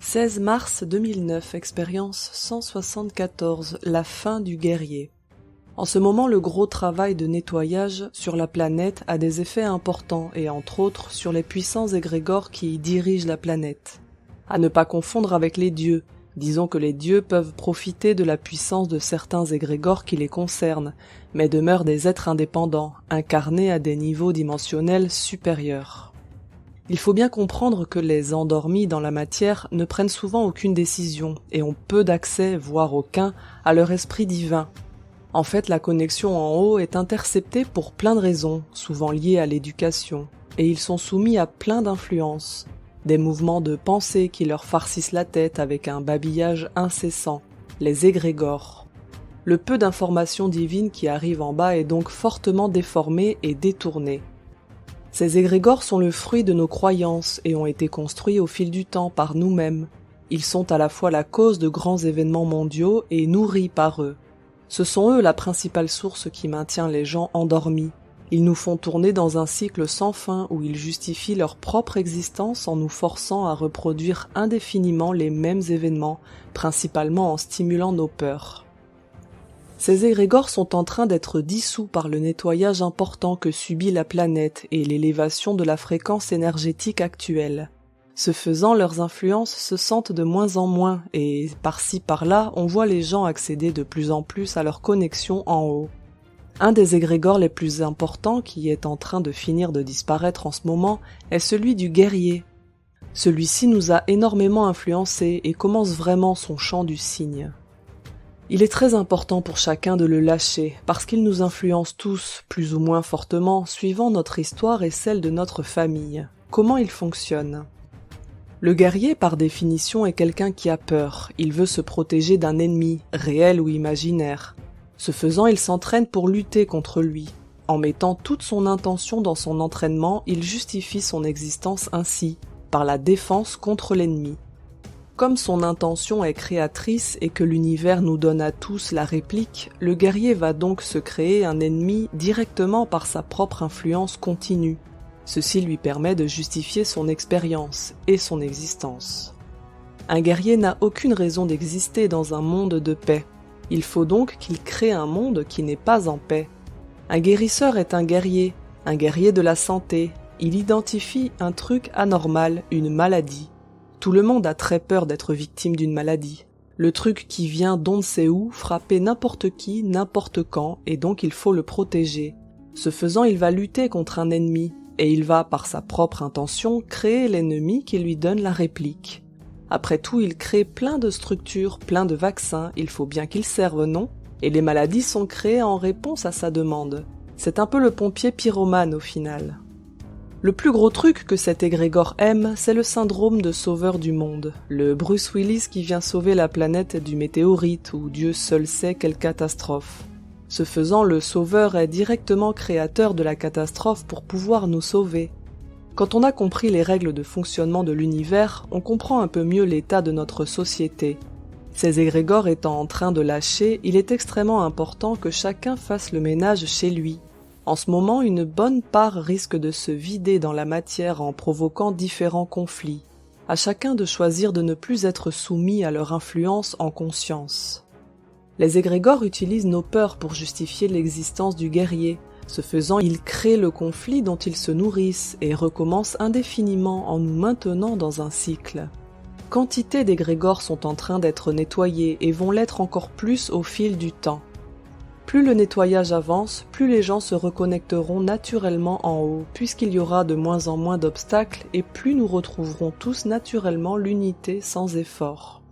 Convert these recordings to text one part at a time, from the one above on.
16 mars 2009, expérience 174, la fin du guerrier. En ce moment, le gros travail de nettoyage sur la planète a des effets importants et entre autres sur les puissants égrégores qui dirigent la planète. À ne pas confondre avec les dieux. Disons que les dieux peuvent profiter de la puissance de certains égrégores qui les concernent, mais demeurent des êtres indépendants, incarnés à des niveaux dimensionnels supérieurs. Il faut bien comprendre que les endormis dans la matière ne prennent souvent aucune décision et ont peu d'accès, voire aucun, à leur esprit divin. En fait, la connexion en haut est interceptée pour plein de raisons, souvent liées à l'éducation, et ils sont soumis à plein d'influences. Des mouvements de pensée qui leur farcissent la tête avec un babillage incessant, les égrégores. Le peu d'informations divines qui arrivent en bas est donc fortement déformé et détourné. Ces égrégores sont le fruit de nos croyances et ont été construits au fil du temps par nous-mêmes. Ils sont à la fois la cause de grands événements mondiaux et nourris par eux. Ce sont eux la principale source qui maintient les gens endormis. Ils nous font tourner dans un cycle sans fin où ils justifient leur propre existence en nous forçant à reproduire indéfiniment les mêmes événements, principalement en stimulant nos peurs. Ces égrégores sont en train d'être dissous par le nettoyage important que subit la planète et l'élévation de la fréquence énergétique actuelle. Ce faisant, leurs influences se sentent de moins en moins et, par-ci par-là, on voit les gens accéder de plus en plus à leur connexion en haut. Un des égrégores les plus importants qui est en train de finir de disparaître en ce moment est celui du guerrier. Celui-ci nous a énormément influencés et commence vraiment son chant du cygne. Il est très important pour chacun de le lâcher parce qu'il nous influence tous, plus ou moins fortement, suivant notre histoire et celle de notre famille. Comment il fonctionne ? Le guerrier, par définition, est quelqu'un qui a peur. Il veut se protéger d'un ennemi, réel ou imaginaire. Ce faisant, il s'entraîne pour lutter contre lui. En mettant toute son intention dans son entraînement, il justifie son existence ainsi, par la défense contre l'ennemi. Comme son intention est créatrice et que l'univers nous donne à tous la réplique, le guerrier va donc se créer un ennemi directement par sa propre influence continue. Ceci lui permet de justifier son expérience et son existence. Un guerrier n'a aucune raison d'exister dans un monde de paix. Il faut donc qu'il crée un monde qui n'est pas en paix. Un guérisseur est un guerrier de la santé. Il identifie un truc anormal, une maladie. Tout le monde a très peur d'être victime d'une maladie. Le truc qui vient d'on ne sait où, frapper n'importe qui, n'importe quand, et donc il faut le protéger. Ce faisant, il va lutter contre un ennemi, et il va, par sa propre intention, créer l'ennemi qui lui donne la réplique. Après tout, il crée plein de structures, plein de vaccins, il faut bien qu'ils servent, non ? Et les maladies sont créées en réponse à sa demande. C'est un peu le pompier pyromane au final. Le plus gros truc que cet égrégore aime, c'est le syndrome de sauveur du monde. Le Bruce Willis qui vient sauver la planète du météorite ou Dieu seul sait quelle catastrophe. Ce faisant, le sauveur est directement créateur de la catastrophe pour pouvoir nous sauver. Quand on a compris les règles de fonctionnement de l'univers, on comprend un peu mieux l'état de notre société. Ces égrégores étant en train de lâcher, il est extrêmement important que chacun fasse le ménage chez lui. En ce moment, une bonne part risque de se vider dans la matière en provoquant différents conflits. À chacun de choisir de ne plus être soumis à leur influence en conscience. Les égrégores utilisent nos peurs pour justifier l'existence du guerrier. Ce faisant, ils créent le conflit dont ils se nourrissent et recommencent indéfiniment en nous maintenant dans un cycle. Quantité d'égrégores sont en train d'être nettoyés et vont l'être encore plus au fil du temps. Plus le nettoyage avance, plus les gens se reconnecteront naturellement en haut, puisqu'il y aura de moins en moins d'obstacles et plus nous retrouverons tous naturellement l'unité sans effort.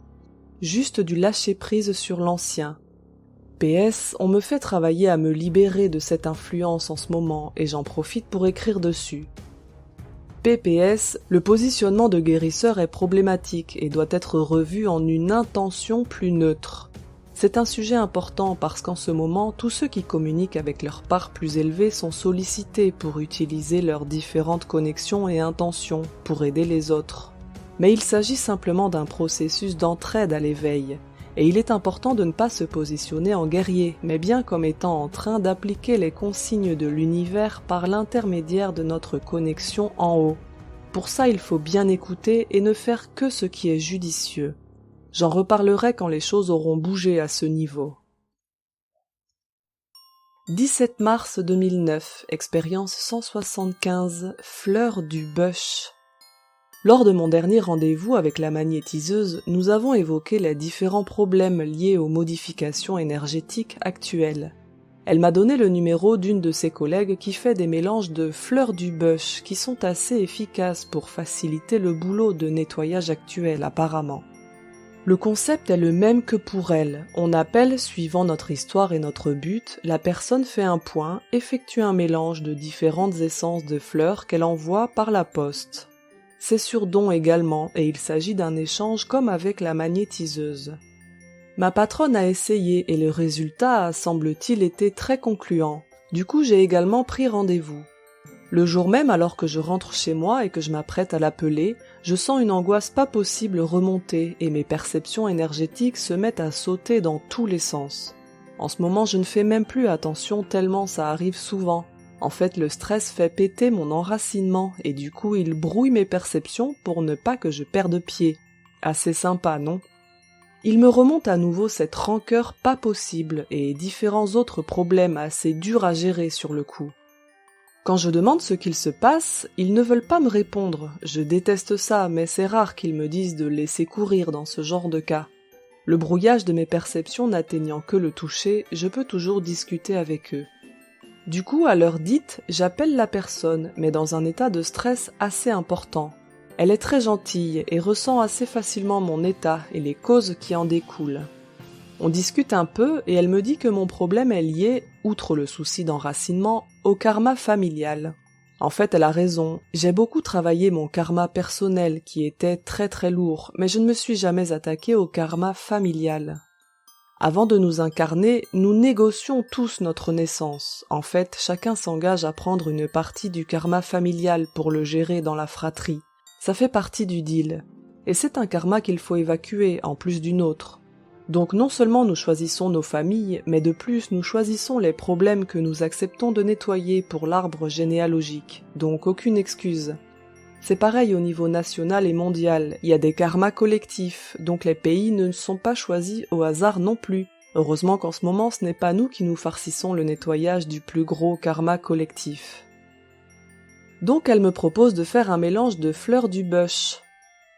Juste du lâcher-prise sur l'ancien. PS, on me fait travailler à me libérer de cette influence en ce moment et j'en profite pour écrire dessus. PPS, le positionnement de guérisseur est problématique et doit être revu en une intention plus neutre. C'est un sujet important parce qu'en ce moment, tous ceux qui communiquent avec leur part plus élevée sont sollicités pour utiliser leurs différentes connexions et intentions pour aider les autres. Mais il s'agit simplement d'un processus d'entraide à l'éveil. Et il est important de ne pas se positionner en guerrier, mais bien comme étant en train d'appliquer les consignes de l'univers par l'intermédiaire de notre connexion en haut. Pour ça, il faut bien écouter et ne faire que ce qui est judicieux. J'en reparlerai quand les choses auront bougé à ce niveau. 17 mars 2009, expérience 175, fleur du bush. Lors de mon dernier rendez-vous avec la magnétiseuse, nous avons évoqué les différents problèmes liés aux modifications énergétiques actuelles. Elle m'a donné le numéro d'une de ses collègues qui fait des mélanges de fleurs du bush qui sont assez efficaces pour faciliter le boulot de nettoyage actuel apparemment. Le concept est le même que pour elle. On appelle, suivant notre histoire et notre but, la personne fait un point, effectue un mélange de différentes essences de fleurs qu'elle envoie par la poste. C'est sur don également et il s'agit d'un échange comme avec la magnétiseuse. Ma patronne a essayé et le résultat a, semble-t-il, été très concluant. Du coup, j'ai également pris rendez-vous. Le jour même, alors que je rentre chez moi et que je m'apprête à l'appeler, je sens une angoisse pas possible remonter et mes perceptions énergétiques se mettent à sauter dans tous les sens. En ce moment, je ne fais même plus attention tellement ça arrive souvent. En fait, le stress fait péter mon enracinement et du coup, il brouille mes perceptions pour ne pas que je perde pied. Assez sympa, non ? Il me remonte à nouveau cette rancœur pas possible et différents autres problèmes assez durs à gérer sur le coup. Quand je demande ce qu'il se passe, ils ne veulent pas me répondre. Je déteste ça, mais c'est rare qu'ils me disent de laisser courir dans ce genre de cas. Le brouillage de mes perceptions n'atteignant que le toucher, je peux toujours discuter avec eux. Du coup, à l'heure dite, j'appelle la personne, mais dans un état de stress assez important. Elle est très gentille et ressent assez facilement mon état et les causes qui en découlent. On discute un peu et elle me dit que mon problème est lié, outre le souci d'enracinement, au karma familial. En fait, elle a raison, j'ai beaucoup travaillé mon karma personnel qui était très très lourd, mais je ne me suis jamais attaquée au karma familial. Avant de nous incarner, nous négocions tous notre naissance. En fait, chacun s'engage à prendre une partie du karma familial pour le gérer dans la fratrie. Ça fait partie du deal. Et c'est un karma qu'il faut évacuer, en plus d'une autre. Donc non seulement nous choisissons nos familles, mais de plus nous choisissons les problèmes que nous acceptons de nettoyer pour l'arbre généalogique. Donc aucune excuse. C'est pareil au niveau national et mondial, il y a des karmas collectifs, donc les pays ne sont pas choisis au hasard non plus. Heureusement qu'en ce moment ce n'est pas nous qui nous farcissons le nettoyage du plus gros karma collectif. Donc elle me propose de faire un mélange de fleurs du bush.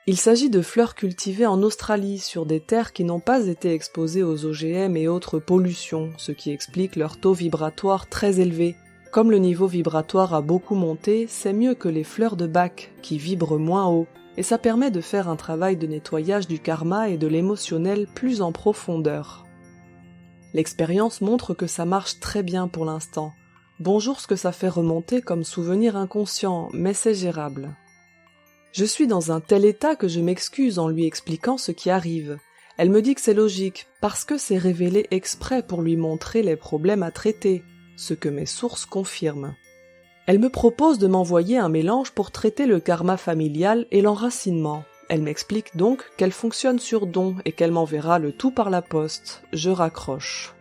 Il s'agit de fleurs cultivées en Australie sur des terres qui n'ont pas été exposées aux OGM et autres pollutions, ce qui explique leur taux vibratoire très élevé. Comme le niveau vibratoire a beaucoup monté, c'est mieux que les fleurs de bac, qui vibrent moins haut, et ça permet de faire un travail de nettoyage du karma et de l'émotionnel plus en profondeur. L'expérience montre que ça marche très bien pour l'instant. Bonjour ce que ça fait remonter comme souvenir inconscient, mais c'est gérable. Je suis dans un tel état que je m'excuse en lui expliquant ce qui arrive. Elle me dit que c'est logique, parce que c'est révélé exprès pour lui montrer les problèmes à traiter, ce que mes sources confirment. Elle me propose de m'envoyer un mélange pour traiter le karma familial et l'enracinement. Elle m'explique donc qu'elle fonctionne sur don et qu'elle m'enverra le tout par la poste. Je raccroche.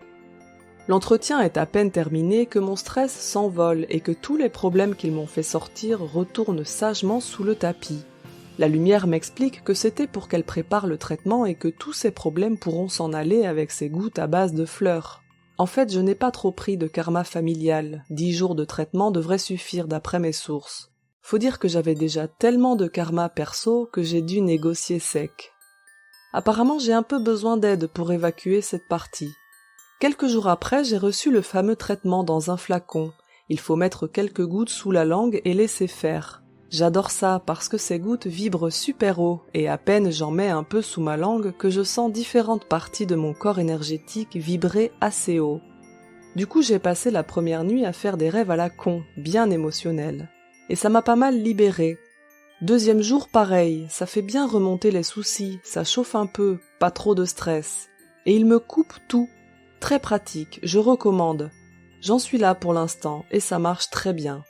L'entretien est à peine terminé que mon stress s'envole et que tous les problèmes qu'ils m'ont fait sortir retournent sagement sous le tapis. La lumière m'explique que c'était pour qu'elle prépare le traitement et que tous ces problèmes pourront s'en aller avec ces gouttes à base de fleurs. En fait, je n'ai pas trop pris de karma familial. 10 jours de traitement devraient suffire d'après mes sources. Faut dire que j'avais déjà tellement de karma perso que j'ai dû négocier sec. Apparemment, j'ai un peu besoin d'aide pour évacuer cette partie. Quelques jours après, j'ai reçu le fameux traitement dans un flacon. Il faut mettre quelques gouttes sous la langue et laisser faire. J'adore ça parce que ces gouttes vibrent super haut et à peine j'en mets un peu sous ma langue que je sens différentes parties de mon corps énergétique vibrer assez haut. Du coup, j'ai passé la première nuit à faire des rêves à la con, bien émotionnels. Et ça m'a pas mal libérée. Deuxième jour, pareil, ça fait bien remonter les soucis, ça chauffe un peu, pas trop de stress. Et il me coupe tout. Très pratique, je recommande. J'en suis là pour l'instant et ça marche très bien.